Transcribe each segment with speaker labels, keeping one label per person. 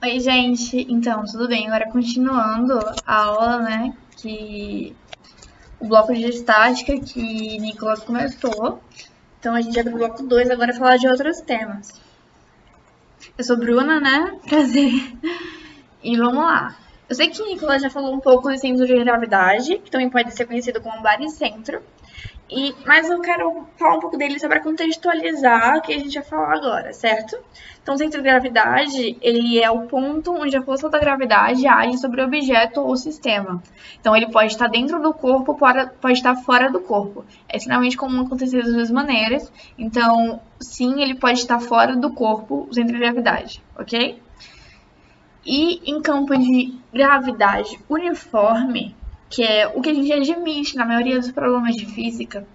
Speaker 1: Oi, gente. Então, tudo bem? Agora continuando a aula, né? Que o bloco de estática que Nicolas começou. Então, a gente vai pro bloco 2 agora falar de outros temas. Eu sou Bruna, né? Prazer. E vamos lá. Eu sei que Nicolas já falou um pouco do centro de gravidade, que também pode ser conhecido como baricentro. Mas eu quero falar um pouco dele só para contextualizar o que a gente vai falar agora, certo? Então, o centro de gravidade, ele é o ponto onde a força da gravidade age sobre o objeto ou sistema. Então, ele pode estar dentro do corpo, pode estar fora do corpo. É extremamente comum acontecer das duas maneiras. Então, sim, ele pode estar fora do corpo, o centro de gravidade, ok? E em campo de gravidade uniforme, que é o que a gente admite na maioria dos problemas de física,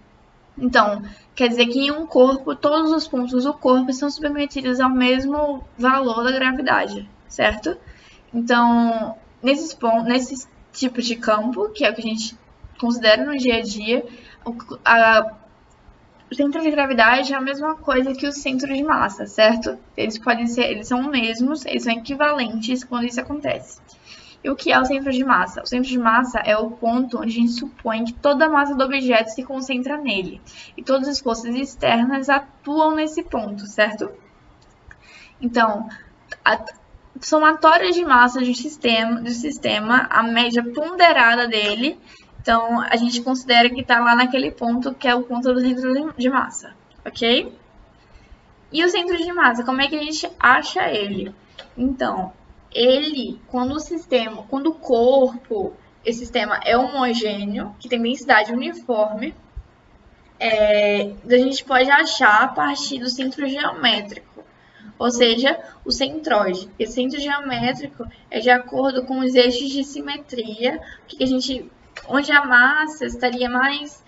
Speaker 1: então, quer dizer que em um corpo, todos os pontos do corpo são submetidos ao mesmo valor da gravidade, certo? Então, nesses tipos de campo, que é o que a gente considera no dia a dia, o centro de gravidade é a mesma coisa que o centro de massa, certo? Eles são os mesmos, eles são equivalentes quando isso acontece. E o que é o centro de massa? O centro de massa é o ponto onde a gente supõe que toda a massa do objeto se concentra nele. E todas as forças externas atuam nesse ponto, certo? Então, a somatória de massas do sistema, a média ponderada dele, então a gente considera que está lá naquele ponto que é o ponto do centro de massa, ok? E o centro de massa, como é que a gente acha ele? Então, quando o corpo, esse sistema é homogêneo, que tem densidade uniforme, a gente pode achar a partir do centro geométrico, ou seja, o centroide. Esse centro geométrico é de acordo com os eixos de simetria, onde a massa estaria mais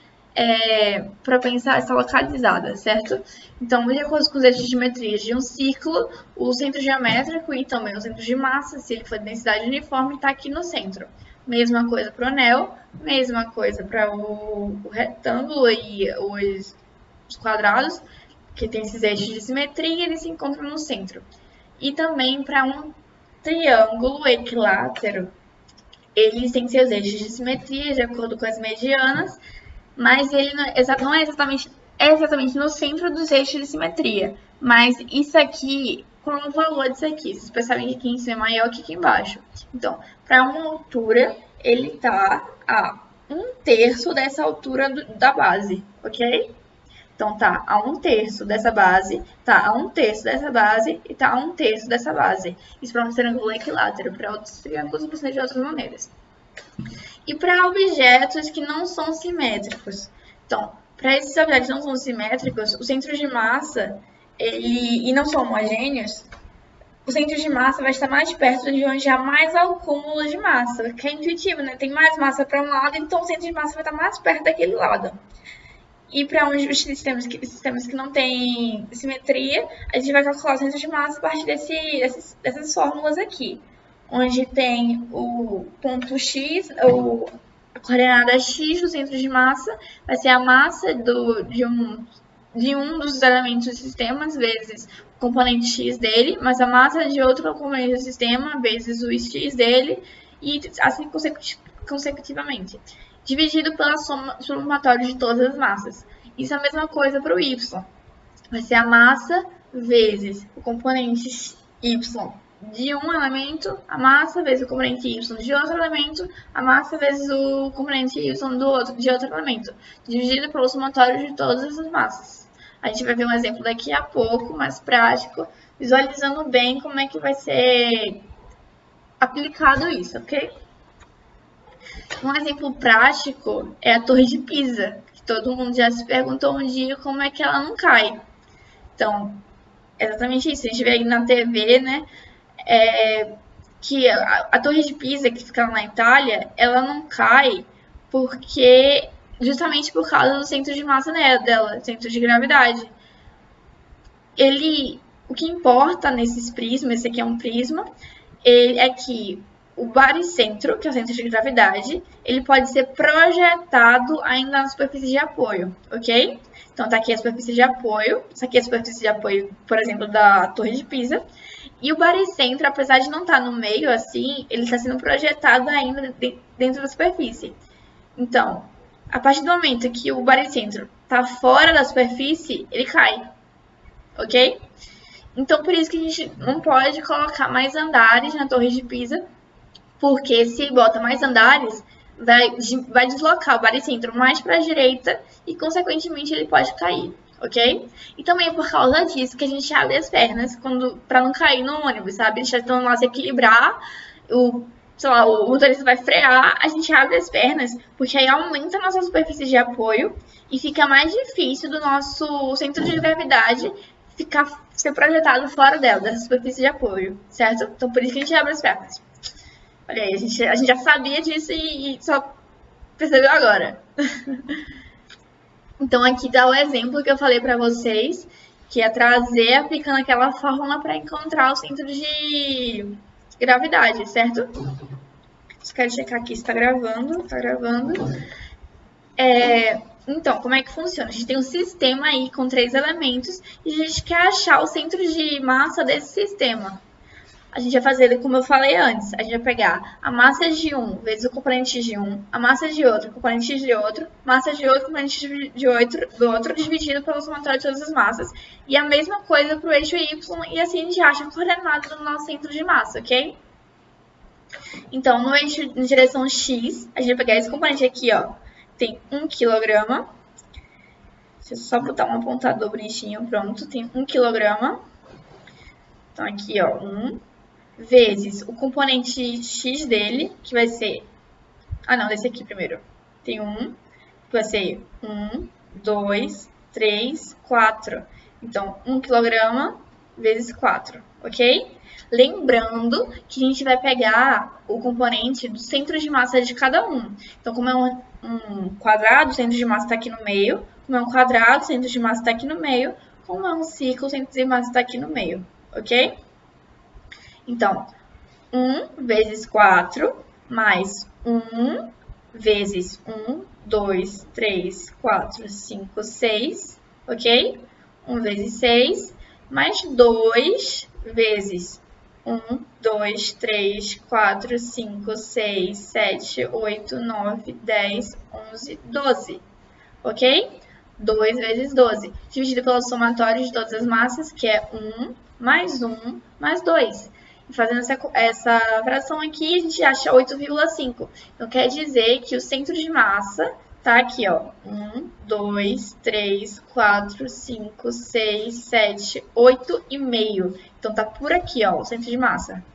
Speaker 1: propensa a estar localizada, certo? Então, de acordo com os eixos de simetria de um círculo, o centro geométrico e também o centro de massa, se ele for de densidade uniforme, está aqui no centro. Mesma coisa para o anel, mesma coisa para o retângulo e os quadrados, que tem esses eixos de simetria, eles se encontram no centro. E também para um triângulo equilátero, eles têm seus eixos de simetria de acordo com as medianas, mas ele não é exatamente no centro dos eixos de simetria. Mas isso aqui, qual é o valor disso aqui? Vocês percebem que aqui em cima é maior que aqui embaixo. Então, para uma altura, ele está a 1/3 dessa altura da base, ok? Então, tá a 1/3 dessa base, tá a 1/3 dessa base e tá a 1/3 dessa base. Isso para um triângulo equilátero. Para outros triângulos, você de outras maneiras. E para objetos que não são simétricos. Então, para esses objetos que não são simétricos, o centro de massa e não são homogêneos, o centro de massa vai estar mais perto de onde há mais acúmulo de massa, que é intuitivo, né? Tem mais massa para um lado, então o centro de massa vai estar mais perto daquele lado. E para os sistemas que não têm simetria, a gente vai calcular o centro de massa a partir dessas fórmulas aqui, onde tem o ponto X, a coordenada X do centro de massa, vai ser a massa de um dos elementos do sistema, vezes o componente X dele, mais a massa de outro componente do sistema, vezes o X dele, e assim consecutivamente. Dividido pela somatória de todas as massas. Isso é a mesma coisa para o Y. Vai ser a massa vezes o componente Y de um elemento, a massa vezes o componente Y de outro elemento, a massa vezes o componente Y de outro elemento, dividido pelo somatório de todas as massas. A gente vai ver um exemplo daqui a pouco, mais prático, visualizando bem como é que vai ser aplicado isso, ok? Um exemplo prático é a Torre de Pisa, que todo mundo já se perguntou um dia como é que ela não cai. Então, é exatamente isso. A gente vê aí na TV, né, que a Torre de Pisa, que fica na Itália, ela não cai porque justamente por causa do centro de massa dela, centro de gravidade. O que importa nesses prismas, esse aqui é um prisma, é que o baricentro, que é o centro de gravidade, ele pode ser projetado ainda na superfície de apoio, ok? Então, tá aqui a superfície de apoio. Isso aqui é a superfície de apoio, por exemplo, da Torre de Pisa. E o baricentro, apesar de não estar no meio assim, ele está sendo projetado ainda dentro da superfície. Então, a partir do momento que o baricentro está fora da superfície, ele cai. Ok? Então, por isso que a gente não pode colocar mais andares na Torre de Pisa, porque se bota mais andares, vai deslocar o baricentro mais para a direita e, consequentemente, ele pode cair, ok? E também é por causa disso que a gente abre as pernas para não cair no ônibus, sabe? Eles estão lá se equilibrar, o motorista vai frear, a gente abre as pernas, porque aí aumenta a nossa superfície de apoio e fica mais difícil do nosso centro de gravidade ser projetado fora dela, dessa superfície de apoio, certo? Então, por isso que a gente abre as pernas. Olha aí, a gente já sabia disso e só percebeu agora. Então, aqui dá o exemplo que eu falei para vocês, que é trazer aplicando aquela fórmula para encontrar o centro de gravidade, certo? Só quero checar aqui se está gravando. Está gravando. Então, como é que funciona? A gente tem um sistema aí com 3 elementos e a gente quer achar o centro de massa desse sistema. A gente vai fazer, como eu falei antes, a gente vai pegar a massa de um vezes o componente de um, a massa de outro, componente de outro, massa de outro, componente do outro, dividido pelo somatório de todas as massas. E a mesma coisa para o eixo Y, e assim a gente acha a coordenada do nosso centro de massa, ok? Então, no eixo em direção X, a gente vai pegar esse componente aqui, ó, tem 1 kg. Deixa eu só botar um apontador bonitinho, pronto, tem 1 kg. Então, aqui, ó, 1 vezes o componente x dele, que vai ser... Ah, não, desse aqui primeiro. Tem 1, que vai ser 1, 2, 3, 4. Então, 1 kg vezes 4, ok? Lembrando que a gente vai pegar o componente do centro de massa de cada um. Então, como é um quadrado, o centro de massa está aqui no meio. Como é um quadrado, o centro de massa está aqui no meio. Como é um ciclo, o centro de massa está aqui no meio, ok? Então, 1 vezes 4 mais 1 vezes 1, 2, 3, 4, 5, 6, ok? 1 vezes 6, mais 2 vezes 1, 2, 3, 4, 5, 6, 7, 8, 9, 10, 11, 12, ok? 2 vezes 12, dividido pelo somatório de todas as massas, que é 1 mais 2. E fazendo essa fração aqui, a gente acha 8,5. Então, quer dizer que o centro de massa tá aqui, ó. 1, 2, 3, 4, 5, 6, 7, 8,5. Então, tá por aqui, ó, o centro de massa.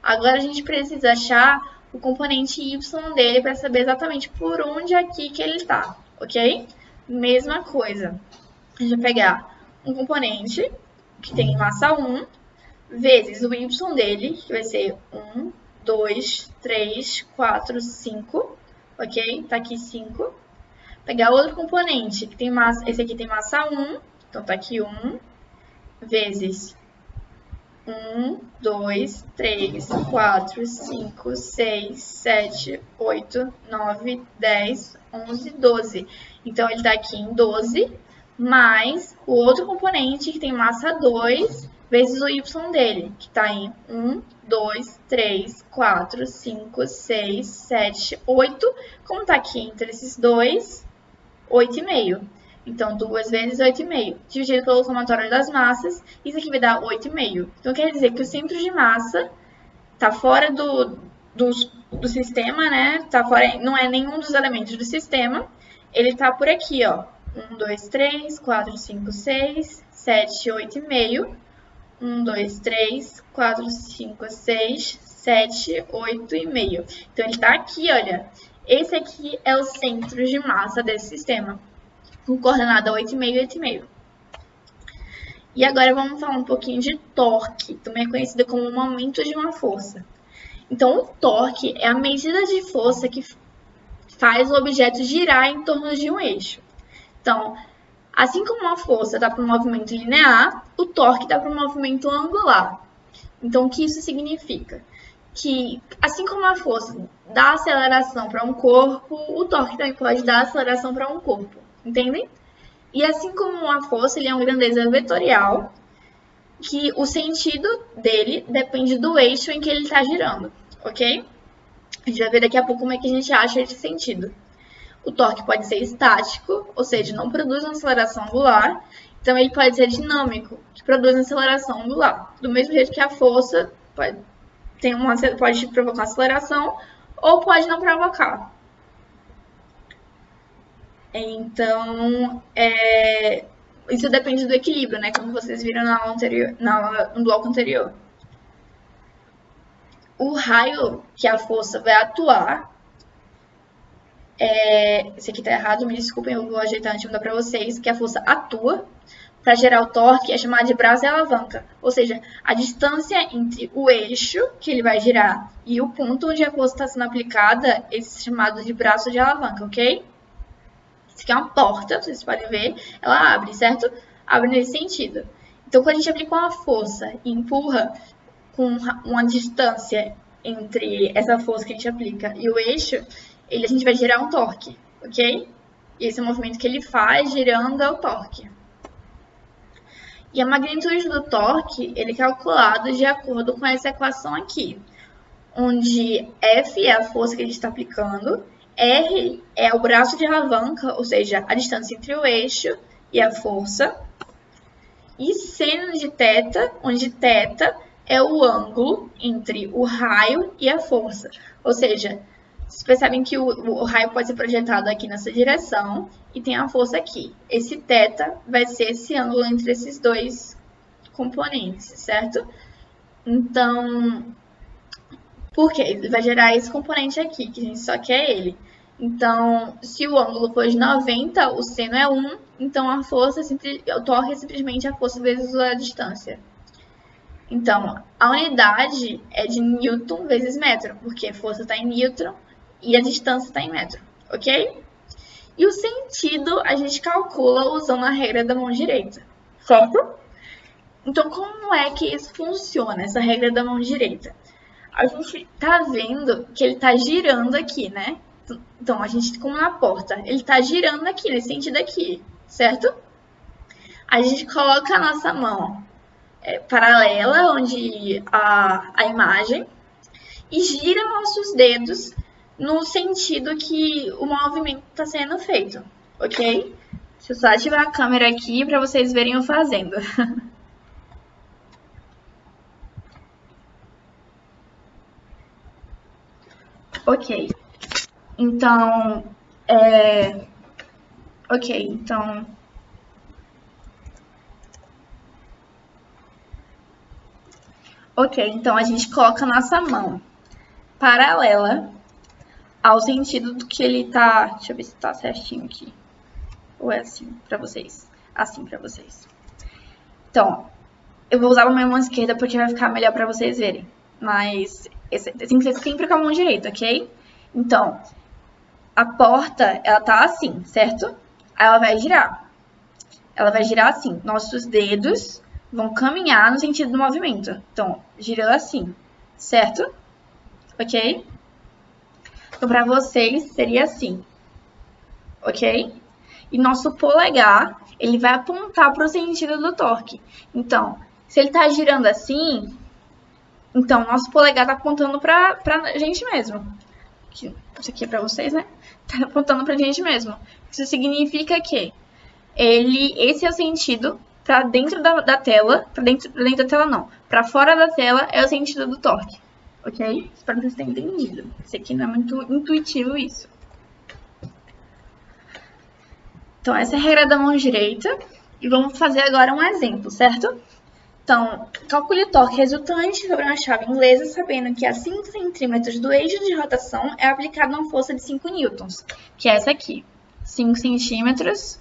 Speaker 1: Agora, a gente precisa achar o componente Y dele para saber exatamente por onde aqui que ele tá, ok? Mesma coisa. A gente vai pegar um componente que tem massa 1, vezes o Y dele, que vai ser 1, 2, 3, 4, 5, ok? Tá aqui 5. Pegar outro componente, que tem massa, esse aqui tem massa 1, então tá aqui 1, vezes 1, 2, 3, 4, 5, 6, 7, 8, 9, 10, 11, 12. Então, ele tá aqui em 12, mais o outro componente, que tem massa 2, vezes o Y dele, que está em 1, 2, 3, 4, 5, 6, 7, 8. Como está aqui entre esses dois, 8,5. Então, 2 vezes 8,5. Dividido pelo somatório das massas, isso aqui vai dar 8,5. Então, quer dizer que o centro de massa está fora do sistema, né? Tá fora, não é nenhum dos elementos do sistema. Ele está por aqui, ó. 1, 2, 3, 4, 5, 6, 7, 8,5. 1, 2, 3, 4, 5, 6, 7, 8,5. Então, ele está aqui, olha. Esse aqui é o centro de massa desse sistema, com coordenada 8,5 e 8,5. E agora vamos falar um pouquinho de torque, também é conhecido como o momento de uma força. Então, o torque é a medida de força que faz o objeto girar em torno de um eixo. Então, assim como a força dá para o movimento linear, o torque dá para o movimento angular. Então, o que isso significa? Que, assim como a força dá aceleração para um corpo, o torque também pode dar aceleração para um corpo. Entendem? E assim como a força, ele é uma grandeza vetorial, que o sentido dele depende do eixo em que ele está girando, ok? A gente vai ver daqui a pouco como é que a gente acha esse sentido. O torque pode ser estático, ou seja, não produz uma aceleração angular. Então, ele pode ser dinâmico, que produz uma aceleração angular. Do mesmo jeito que a força pode provocar aceleração ou pode não provocar. Então, isso depende do equilíbrio, né? Como vocês viram na aula anterior, no bloco anterior. O raio que a força vai atuar, esse aqui tá errado, me desculpem, eu vou ajeitar antes de mandar para vocês, que a força atua para gerar o torque é chamada de braço e alavanca, ou seja, a distância entre o eixo que ele vai girar e o ponto onde a força está sendo aplicada, esse é chamado de braço de alavanca, ok? Isso aqui é uma porta, vocês podem ver, ela abre, certo? Abre nesse sentido. Então, quando a gente aplica uma força e empurra com uma distância entre essa força que a gente aplica e o eixo, a gente vai gerar um torque, ok? E esse é o movimento que ele faz girando é o torque. E a magnitude do torque, ele é calculado de acordo com essa equação aqui, onde F é a força que a gente está aplicando, R é o braço de alavanca, ou seja, a distância entre o eixo e a força, e seno de θ, onde θ é o ângulo entre o raio e a força. Ou seja, vocês percebem que o raio pode ser projetado aqui nessa direção e tem a força aqui. Esse θ vai ser esse ângulo entre esses dois componentes, certo? Então, por quê? Ele vai gerar esse componente aqui, que a gente só quer ele. Então, se o ângulo for de 90, o seno é 1, então o torque é simplesmente a força vezes a distância. Então, a unidade é de Newton vezes metro, porque a força está em Newton e a distância está em metro, ok? E o sentido a gente calcula usando a regra da mão direita, certo? Então, como é que isso funciona, essa regra da mão direita? A gente tá vendo que ele tá girando aqui, né? Então, a gente, como na porta, ele tá girando aqui, nesse sentido aqui, certo? A gente coloca a nossa mão paralela, onde a imagem, e gira nossos dedos no sentido que o movimento está sendo feito, ok? Deixa eu só ativar a câmera aqui para vocês verem eu fazendo. Ok. Então, então a gente coloca a nossa mão paralela ao sentido do que ele tá... Deixa eu ver se tá certinho aqui. Ou é assim pra vocês? Assim pra vocês. Então, eu vou usar a minha mão esquerda porque vai ficar melhor pra vocês verem. Mas tem que ser sempre com a mão direita, ok? Então, a porta, ela tá assim, certo? Aí ela vai girar. Ela vai girar assim. Nossos dedos vão caminhar no sentido do movimento. Então, gira ela assim, certo? Ok? Então, para vocês, seria assim, ok? E nosso polegar, ele vai apontar para o sentido do torque. Então, se ele está girando assim, então nosso polegar está apontando para a gente mesmo. Isso aqui é para vocês, né? Está apontando para a gente mesmo. Isso significa que esse é o sentido para dentro da tela, para dentro da tela não, para fora da tela é o sentido do torque. Ok? Espero que vocês tenham entendido. Isso aqui não é muito intuitivo isso. Então, essa é a regra da mão direita. E vamos fazer agora um exemplo, certo? Então, calcule o torque resultante sobre uma chave inglesa, sabendo que a 5 centímetros do eixo de rotação é aplicada uma força de 5 newtons, que é essa aqui. 5 centímetros,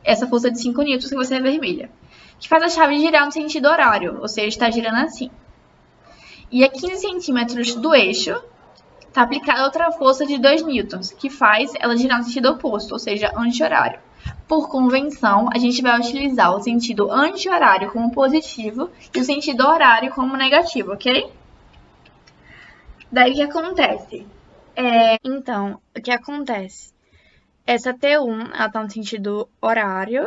Speaker 1: essa força de 5 newtons que você é vermelha. Que faz a chave girar no sentido horário, ou seja, está girando assim. E a 15 centímetros do eixo está aplicada outra força de 2 newtons, que faz ela girar no sentido oposto, ou seja, anti-horário. Por convenção, a gente vai utilizar o sentido anti-horário como positivo e o sentido horário como negativo, ok? Daí o que acontece? Então, o que acontece? essa T1, ela está no sentido horário,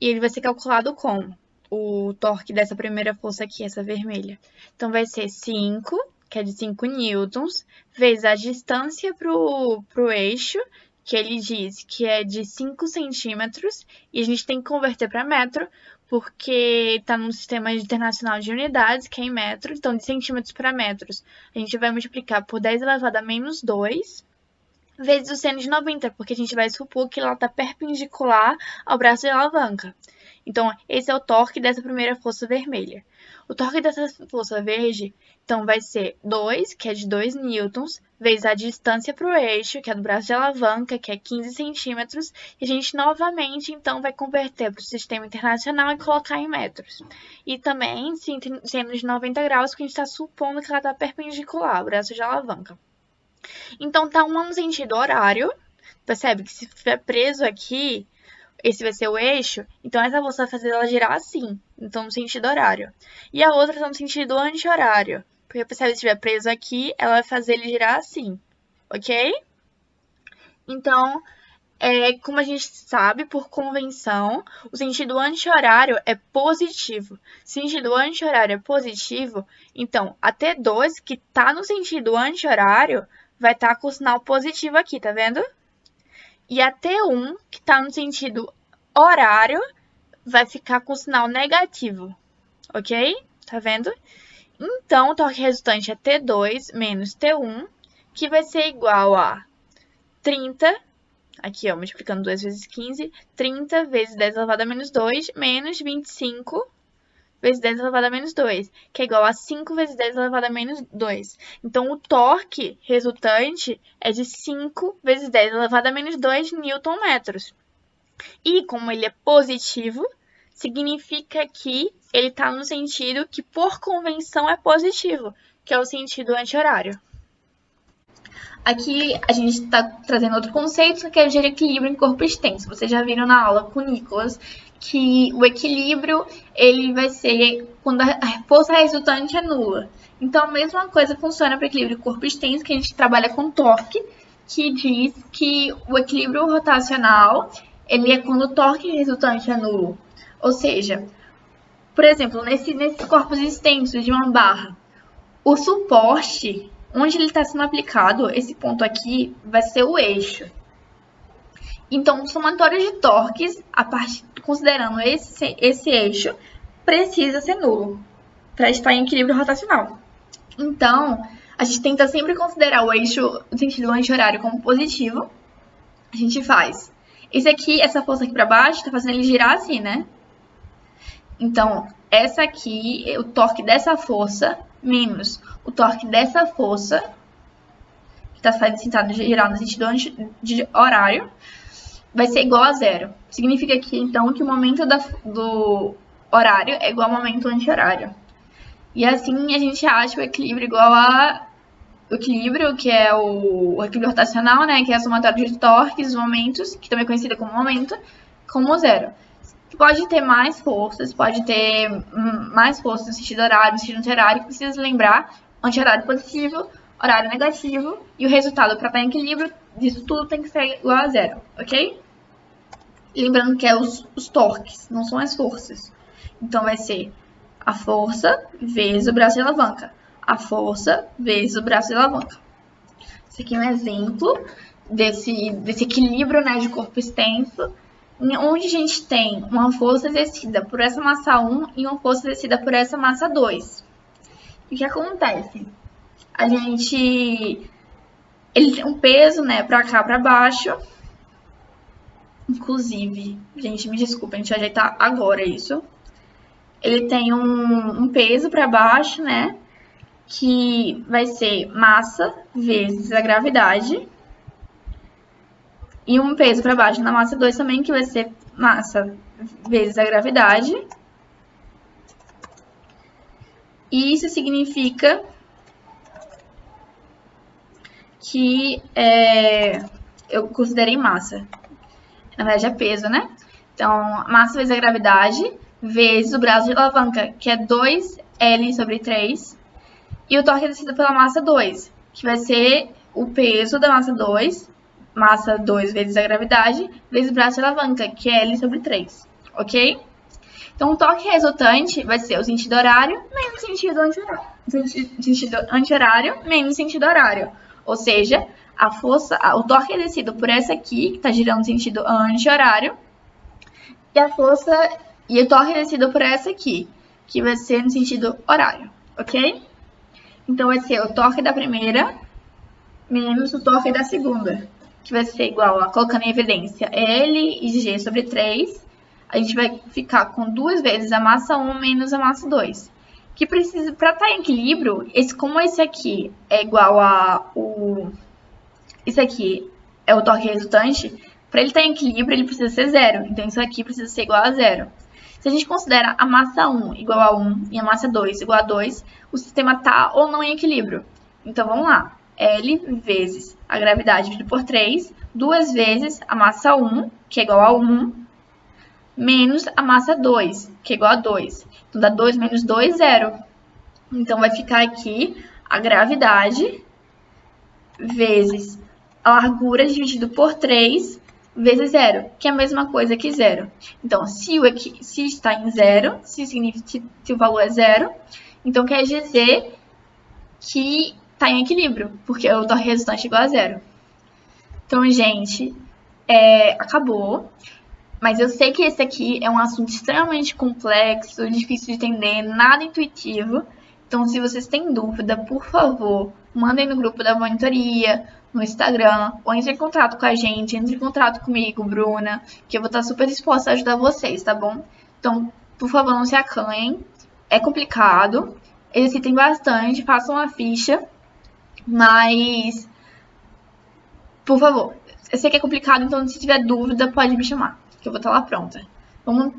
Speaker 1: e ele vai ser calculado com o torque dessa primeira força aqui, essa vermelha. Então, vai ser 5, que é de 5 newtons, vezes a distância para o eixo, que ele diz que é de 5 centímetros, e a gente tem que converter para metro, porque está no sistema internacional de unidades, que é em metros, então de centímetros para metros. A gente vai multiplicar por 10 elevado a menos 2, vezes o seno de 90, porque a gente vai supor que ela está perpendicular ao braço de alavanca. Então, esse é o torque dessa primeira força vermelha. O torque dessa força verde, então, vai ser 2, que é de 2 newtons, vezes a distância para o eixo, que é do braço de alavanca, que é 15 centímetros, e a gente novamente, então, vai converter para o sistema internacional e colocar em metros. E também, sendo de 90 graus, porque a gente está supondo que ela está perpendicular ao braço de alavanca. Então, tá uma no sentido horário, percebe que se estiver preso aqui, esse vai ser o eixo, então essa força vai fazer ela girar assim, então no sentido horário. E a outra está no sentido anti-horário, porque percebe que se estiver preso aqui, ela vai fazer ele girar assim, ok? Então, como a gente sabe, por convenção, o sentido anti-horário é positivo. Se o sentido anti-horário é positivo, então a T2, que está no sentido anti-horário, vai estar com o sinal positivo aqui, tá vendo? E a T1, que está no sentido horário, vai ficar com o sinal negativo, ok? Tá vendo? Então, o torque resultante é T2 menos T1, que vai ser igual a 30, aqui ó, multiplicando 2 vezes 15, 30 vezes 10 elevado a menos 2, menos 25 vezes 10 elevado a menos 2, que é igual a 5 vezes 10 elevado a menos 2. Então, o torque resultante é de 5 vezes 10 elevado a menos 2 newton-metros. E, como ele é positivo, significa que ele está no sentido que, por convenção, é positivo, que é o sentido anti-horário. Aqui, a gente está trazendo outro conceito, que é o de equilíbrio em corpo extenso. Vocês já viram na aula com o Nicolas que o equilíbrio ele vai ser quando a força resultante é nula. Então, a mesma coisa funciona para o equilíbrio corpo extenso, que a gente trabalha com torque, que diz que o equilíbrio rotacional ele é quando o torque resultante é nulo. Ou seja, por exemplo, nesses corpos extensos de uma barra, o suporte, onde ele está sendo aplicado, esse ponto aqui, vai ser o eixo. Então, o somatório de torques, considerando esse eixo, precisa ser nulo para estar em equilíbrio rotacional. Então, a gente tenta sempre considerar o eixo, o sentido anti-horário, como positivo. A gente faz essa força aqui para baixo, está fazendo ele girar assim, né? Então, essa aqui, o torque dessa força, menos o torque dessa força, que está sendo girado no sentido anti-horário, vai ser igual a zero. Significa que, então, que o momento do horário é igual ao momento anti-horário. E assim a gente acha o equilíbrio igual o equilíbrio, que é o equilíbrio rotacional, né? Que é a somatória de torques, momentos, que também é conhecida como momento, como zero. Pode ter mais forças, pode ter mais forças no sentido horário, no sentido anti-horário, que precisa lembrar anti-horário positivo, horário negativo, e o resultado para estar em equilíbrio disso tudo tem que ser igual a zero, ok? Lembrando que é os torques, não são as forças. Então, vai ser a força vezes o braço de alavanca. A força vezes o braço de alavanca. Esse aqui é um exemplo desse equilíbrio, né, de corpo extenso, onde a gente tem uma força exercida por essa massa 1 e uma força exercida por essa massa 2. E o que acontece? Ele tem um peso, né, para cá, para baixo. Inclusive, gente, me desculpa, a gente vai ajeitar agora isso. Ele tem um peso para baixo, né? Que vai ser massa vezes a gravidade. E um peso para baixo na massa 2 também, que vai ser massa vezes a gravidade. E isso significa que eu considerei massa. Na verdade, é peso, né? Então, massa vezes a gravidade, vezes o braço de alavanca, que é 2L sobre 3. E o torque é exercido pela massa 2, que vai ser o peso da massa 2, massa 2 vezes a gravidade, vezes braço de alavanca, que é L sobre 3, ok? Então, o torque resultante vai ser o sentido horário menos sentido anti-horário. Sentido anti-horário menos sentido horário. Ou seja, a força, o torque exercido por essa aqui, que está girando no sentido anti-horário, e o torque exercido por essa aqui, que vai ser no sentido horário, ok? Então, vai ser o torque da primeira menos o torque da segunda, que vai ser igual a, colocando em evidência, L e G sobre 3, a gente vai ficar com 2 vezes a massa 1 menos a massa 2. Que precisa, para estar em equilíbrio, como esse aqui é igual a esse aqui é o torque resultante, para ele estar em equilíbrio, ele precisa ser 0. Então, isso aqui precisa ser igual a 0. Se a gente considera a massa 1 igual a 1 e a massa 2 igual a 2, o sistema está ou não em equilíbrio. Então, vamos lá. L vezes a gravidade dividido por 3, 2 vezes a massa 1, que é igual a 1, menos a massa 2, que é igual a 2. Então, dá 2 menos 2, 0. Então, vai ficar aqui a gravidade vezes a largura dividido por 3 vezes 0, que é a mesma coisa que 0. Então, se está em 0, se o valor é 0, então quer dizer que está em equilíbrio, porque o torque resultante é igual a 0. Então, gente, acabou. Mas eu sei que esse aqui é um assunto extremamente complexo, difícil de entender, nada intuitivo. Então, se vocês têm dúvida, por favor, mandem no grupo da monitoria, no Instagram, ou entre em contato com a gente, entre em contato comigo, Bruna, que eu vou estar super disposta a ajudar vocês, tá bom? Então, por favor, não se acanhem. É complicado, exercitem bastante, façam a ficha, mas, por favor, eu sei que é complicado, então se tiver dúvida, pode me chamar, que eu vou estar lá pronta. Vamos